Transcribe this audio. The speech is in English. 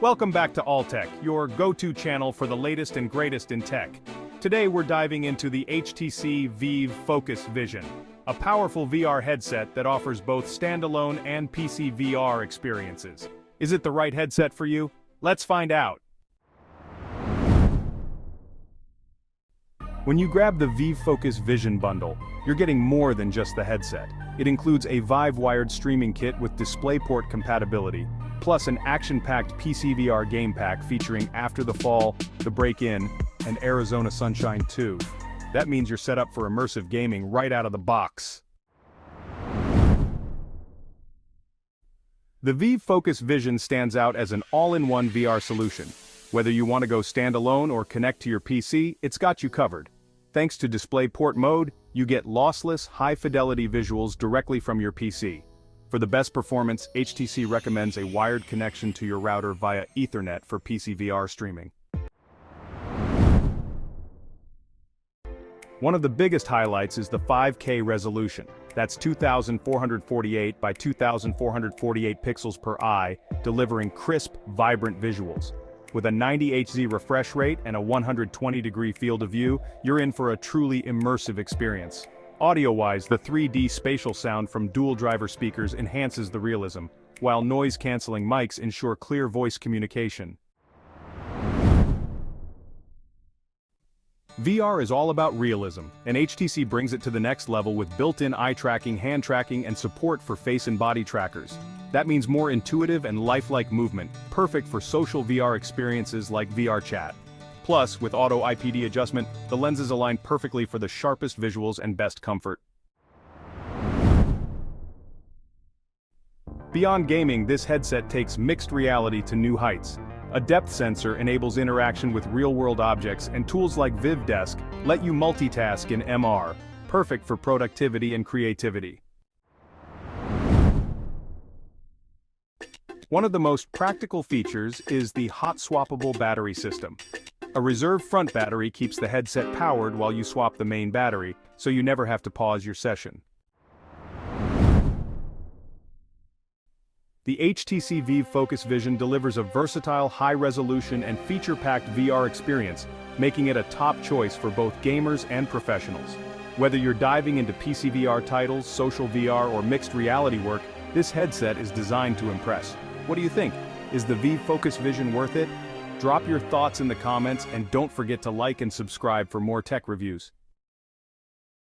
Welcome back to Alltech, your go-to channel for the latest and greatest in tech. Today we're diving into the HTC Vive Focus Vision, a powerful VR headset that offers both standalone and PC VR experiences. Is it the right headset for you? Let's find out. When you grab the Vive Focus Vision bundle, you're getting more than just the headset. It includes a Vive wired streaming kit with DisplayPort compatibility, plus an action-packed PC VR game pack featuring After the Fall, The Break-In, and Arizona Sunshine 2. That means you're set up for immersive gaming right out of the box. The Vive Focus Vision stands out as an all-in-one VR solution. Whether you want to go standalone or connect to your PC, it's got you covered. Thanks to DisplayPort mode, you get lossless, high-fidelity visuals directly from your PC. For the best performance, HTC recommends a wired connection to your router via Ethernet for PC VR streaming. One of the biggest highlights is the 5K resolution. That's 2448 by 2448 pixels per eye, delivering crisp, vibrant visuals. With a 90 Hz refresh rate and a 120-degree field of view, you're in for a truly immersive experience. Audio-wise, the 3D spatial sound from dual-driver speakers enhances the realism, while noise-canceling mics ensure clear voice communication. VR is all about realism, and HTC brings it to the next level with built-in eye tracking, hand tracking, and support for face and body trackers. That means more intuitive and lifelike movement, perfect for social VR experiences like VR chat. Plus, with auto IPD adjustment, the lenses align perfectly for the sharpest visuals and best comfort. Beyond gaming, this headset takes mixed reality to new heights. A depth sensor enables interaction with real-world objects, and tools like Vive Desk let you multitask in MR, perfect for productivity and creativity. One of the most practical features is the hot-swappable battery system. A reserve front battery keeps the headset powered while you swap the main battery, so you never have to pause your session. The HTC Vive Focus Vision delivers a versatile, high-resolution, and feature-packed VR experience, making it a top choice for both gamers and professionals. Whether you're diving into PC VR titles, social VR, or mixed reality work, this headset is designed to impress. What do you think? Is the Vive Focus Vision worth it? Drop your thoughts in the comments, and don't forget to like and subscribe for more tech reviews.